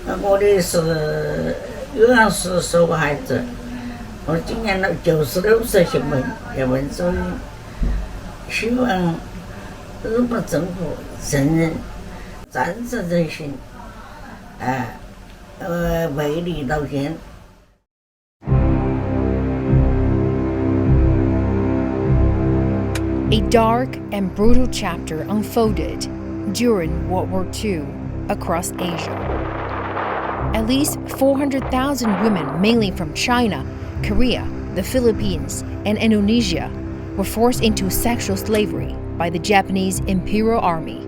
我的是有氧是受害者，我今年都96岁新闻叶文所以希望日本政府承认战胜人心，为你道歉。A dark and brutal chapter unfolded during World War II across Asia. At least 400,000 women, mainly from China, Korea, the Philippines, and Indonesia, were forced into sexual slavery by the Japanese Imperial Army.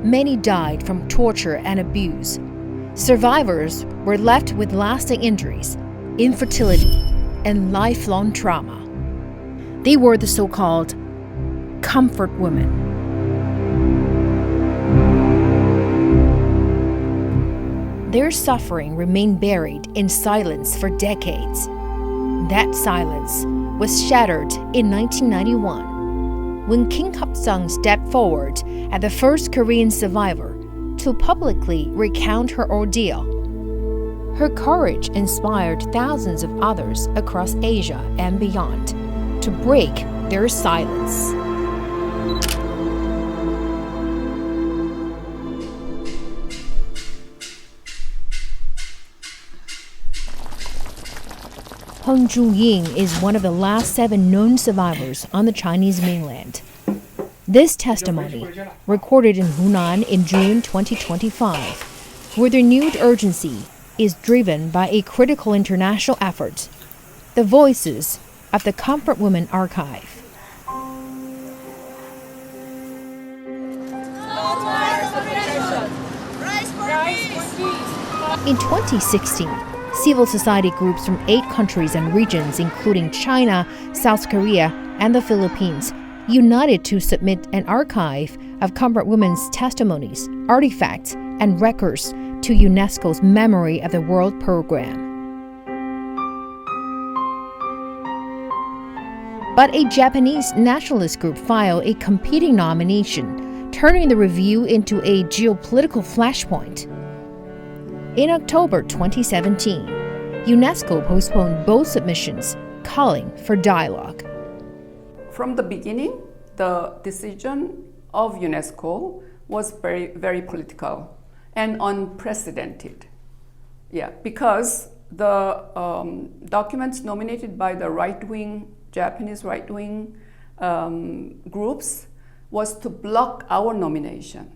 Many died from torture and abuse. Survivors were left with lasting injuries, infertility, and lifelong trauma. They were the so-called comfort women. Their suffering remained buried in silence for decades. That silence was shattered in 1991 when Kim Hak-sung stepped forward as the first Korean survivor to publicly recount her ordeal. Her courage inspired thousands of others across Asia and beyond to break their silence. Peng Zhuying is one of the last 7 known survivors on the Chinese mainland. This testimony, recorded in Hunan in June 2025, with renewed urgency, is driven by a critical international effort, the Voices of the Comfort Women Archive. In 2016, civil society groups from 8 countries and regions, including China, South Korea, and the Philippines, united to submit an archive of comfort women's testimonies, artifacts, and records to UNESCO's Memory of the World program. But a Japanese nationalist group filed a competing nomination, turning the review into a geopolitical flashpoint. In October 2017, UNESCO postponed both submissions, calling for dialogue. From the beginning, the decision of UNESCO was very, very political and unprecedented. Because the documents nominated by the right-wing, Japanese right-wing groups was to block our nomination.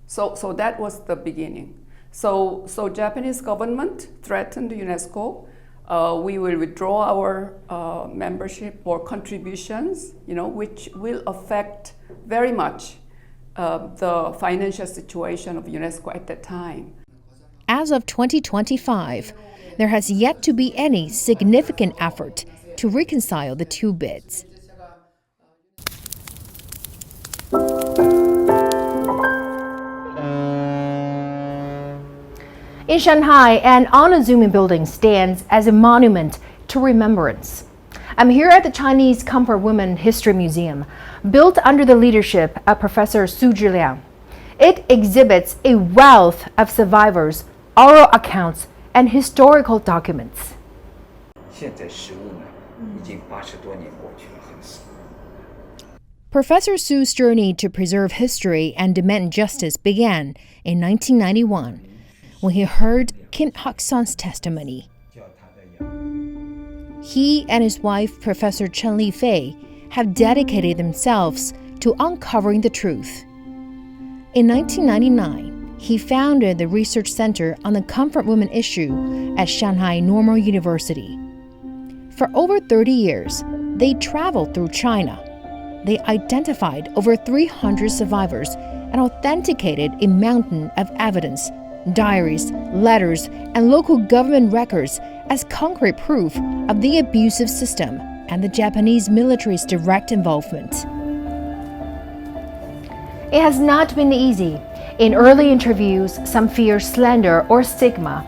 So that was the beginning. So Japanese government threatened UNESCO. We will withdraw our membership or contributions, which will affect very much the financial situation of UNESCO at that time. As of 2025, there has yet to be any significant effort to reconcile the 2 bids. In Shanghai, an unassuming building stands as a monument to remembrance. I'm here at the Chinese Comfort Women History Museum, built under the leadership of Professor Su Zhiliang. It exhibits a wealth of survivors, oral accounts, and historical documents. Professor Su's journey to preserve history and demand justice began in 1991. When he heard Kim Hak-sung's testimony. He and his wife, Professor Chen Li-fei, have dedicated themselves to uncovering the truth. In 1999, he founded the Research Center on the Comfort Women issue at Shanghai Normal University. For over 30 years, they traveled through China. They identified over 300 survivors and authenticated a mountain of evidence, diaries, letters, and local government records as concrete proof of the abusive system and the Japanese military's direct involvement. It has not been easy. In early interviews, some fear slander or stigma.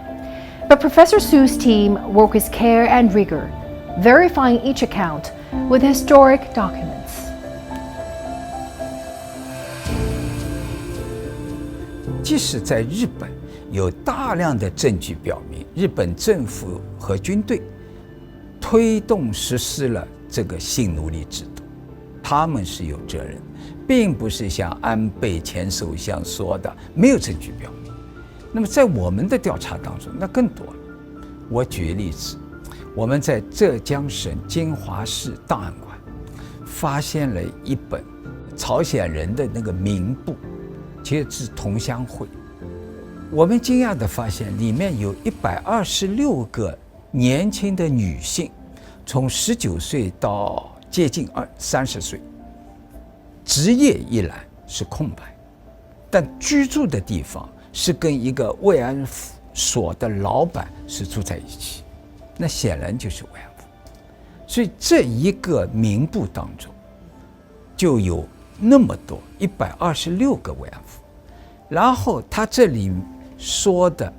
But Professor Su's team worked with care and rigor, verifying each account with historic documents. 即使在日本，有大量的证据表明，日本政府和军队推动实施了这个性奴隶制度，他们是有责任，并不是像安倍前首相说的没有证据表明。那么在我们的调查当中，那更多了。我举个例子，我们在浙江省金华市档案馆发现了一本朝鲜人的那个名簿，其实是同乡会。我们惊讶地发现，里面有126个年轻的女性，从19岁到接近30岁，职业一栏是空白，但居住的地方是跟一个慰安所的老板是住在一起，那显然就是慰安妇。所以这一个名簿当中就有那么多126个慰安妇，然后他这里说的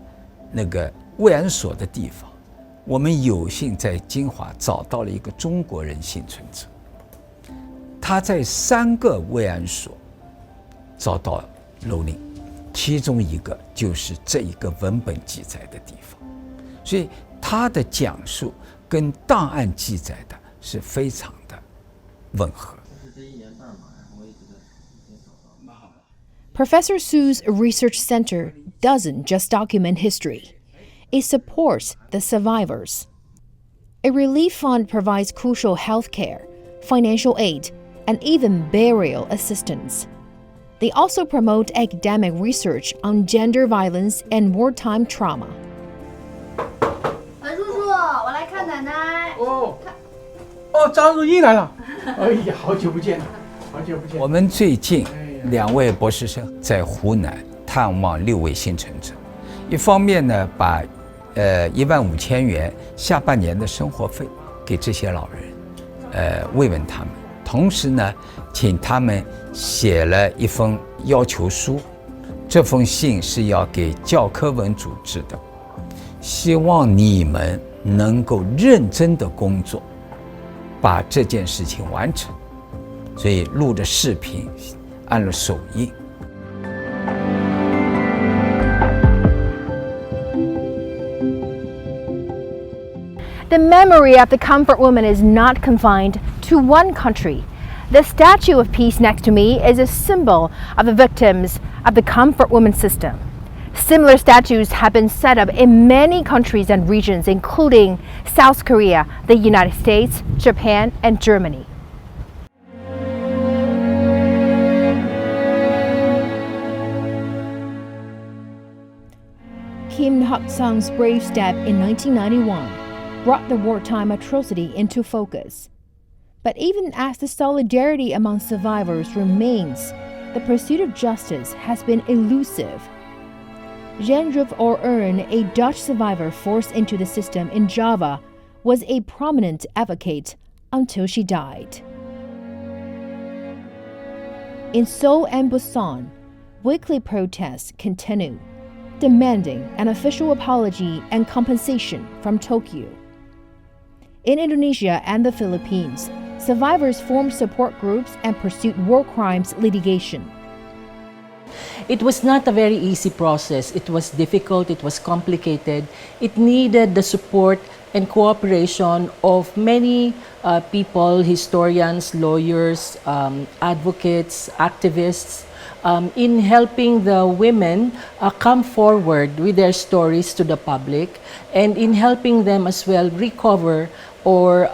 那个慰安所的地方，我们有幸在金华找到了一个中国人幸存者，他在3个慰安所遭到蹂躏，其中一个就是这一个文本记载的地方，所以他的讲述跟档案记载的是非常的吻合。Professor Su's research center doesn't just document history. It supports the survivors. A relief fund provides crucial health care, financial aid, and even burial assistance. They also promote academic research on gender violence and wartime trauma. 叔叔，我来看奶奶。张如意来了！哎呀，好久不见，好久不见。我们最近2位博士生在湖南探望6位幸存者，一方面呢，把15000元下半年的生活费给这些老人，慰问他们。同时呢，请他们写了一封要求书，这封信是要给教科文组织的，希望你们能够认真的工作，把这件事情完成。所以录的视频，按了手印。The memory of the comfort woman is not confined to one country. The Statue of Peace next to me is a symbol of the victims of the comfort woman system. Similar statues have been set up in many countries and regions, including South Korea, the United States, Japan, and Germany. Kim Hak-sung's brave step in 1991 brought the wartime atrocity into focus. But even as the solidarity among survivors remains, the pursuit of justice has been elusive. Gendrup Ern, a Dutch survivor forced into the system in Java, was a prominent advocate until she died. In Seoul and Busan, weekly protests continue, demanding an official apology and compensation from Tokyo. In Indonesia and the Philippines, survivors formed support groups and pursued war crimes litigation. It was not a very easy process. It was difficult, it was complicated. It needed the support and cooperation of many people, historians, lawyers, advocates, activists, in helping the women come forward with their stories to the public, and in helping them as well recover or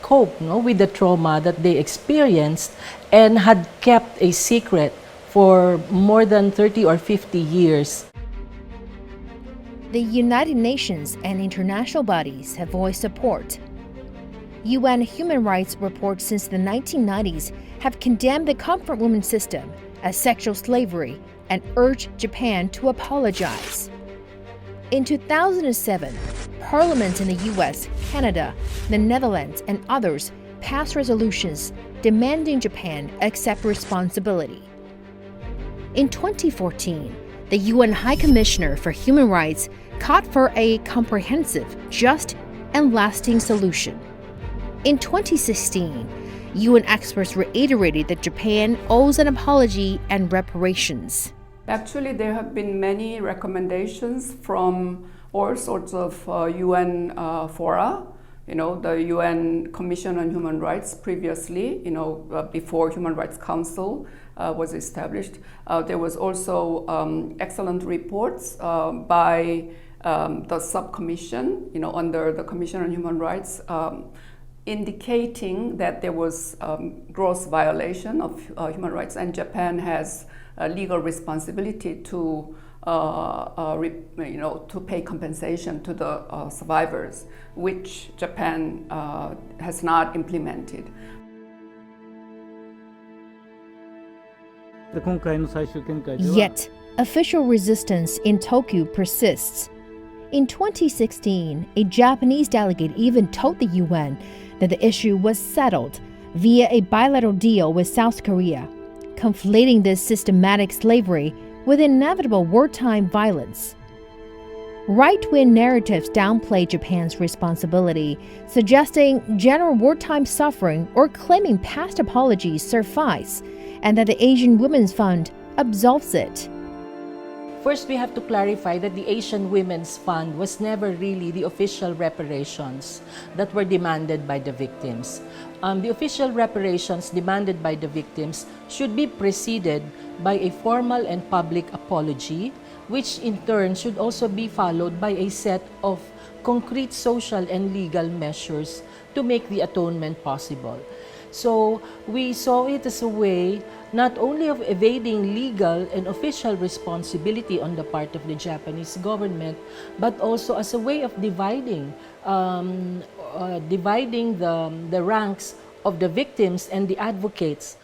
cope with the trauma that they experienced and had kept a secret for more than 30 or 50 years. The United Nations and international bodies have voiced support. UN human rights reports since the 1990s have condemned the comfort woman system as sexual slavery and urged Japan to apologize. In 2007, parliaments in the US, Canada, the Netherlands, and others passed resolutions demanding Japan accept responsibility. In 2014, the UN High Commissioner for Human Rights called for a comprehensive, just, and lasting solution. In 2016, UN experts reiterated that Japan owes an apology and reparations. Actually, there have been many recommendations from all sorts of UN fora. The UN Commission on Human Rights previously, before Human Rights Council was established. There was also excellent reports by the subcommission, under the Commission on Human Rights, indicating that there was gross violation of human rights, and Japan has a legal responsibility to pay compensation to the survivors, which Japan has not implemented. Yet, official resistance in Tokyo persists. In 2016, a Japanese delegate even told the UN that the issue was settled via a bilateral deal with South Korea, conflating this systematic slavery with inevitable wartime violence. Right-wing narratives downplay Japan's responsibility, suggesting general wartime suffering or claiming past apologies suffice, and that the Asian Women's Fund absolves it. First, we have to clarify that the Asian Women's Fund was never really the official reparations that were demanded by the victims. The official reparations demanded by the victims should be preceded by a formal and public apology, which in turn should also be followed by a set of concrete social and legal measures to make the atonement possible. So we saw it as a way not only of evading legal and official responsibility on the part of the Japanese government, but also as a way of dividing the ranks of the victims and the advocates.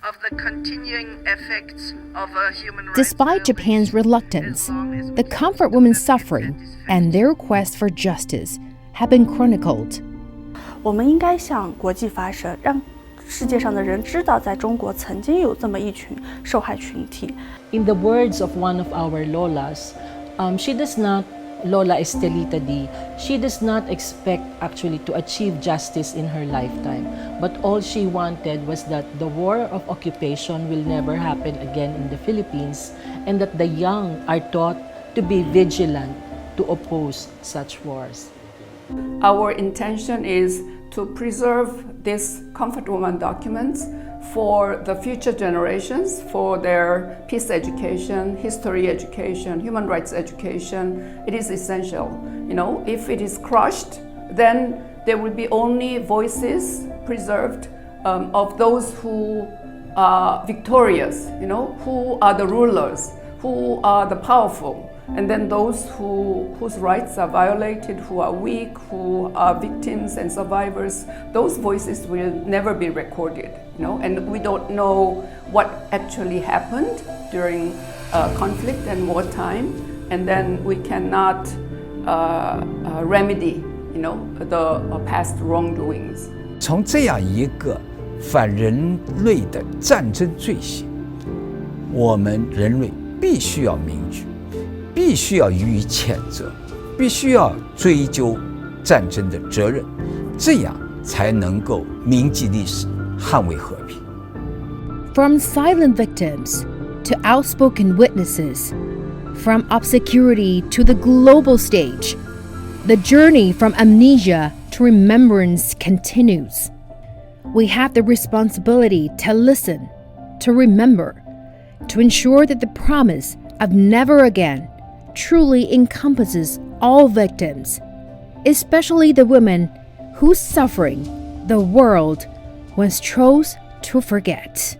Of the continuing effects of human rights. Despite Japan's reluctance, the comfort women's suffering and their quest for justice have been chronicled. 我们应该向国际发声，让世界上的人知道，在中国曾经有这么一群受害群体。In the words of one of our Lolas, Lola Estelita D, she does not expect actually to achieve justice in her lifetime, but all she wanted was that the war of occupation will never happen again in the Philippines, and that the young are taught to be vigilant to oppose such wars. Our intention is to preserve these Comfort Woman documents for the future generations, for their peace education, history education, human rights education. It is essential. If it is crushed, then there will be only voices preserved of those who are victorious, who are the rulers, who are the powerful. And then those whose rights are violated, who are weak, who are victims and survivors, those voices will never be recorded, and we don't know what actually happened during conflict and wartime, and then we cannot remedy, the past wrongdoings. 从这样一个反人类的战争罪行，我们人类必须要明举。必须要予以谴责，必须要追究战争的责任，这样才能够铭记历史，捍卫和平。From silent victims to outspoken witnesses, from obscurity to the global stage, the journey from amnesia to remembrance continues. We have the responsibility to listen, to remember, to ensure that the promise of never again truly encompasses all victims, especially the women whose suffering the world once chose to forget.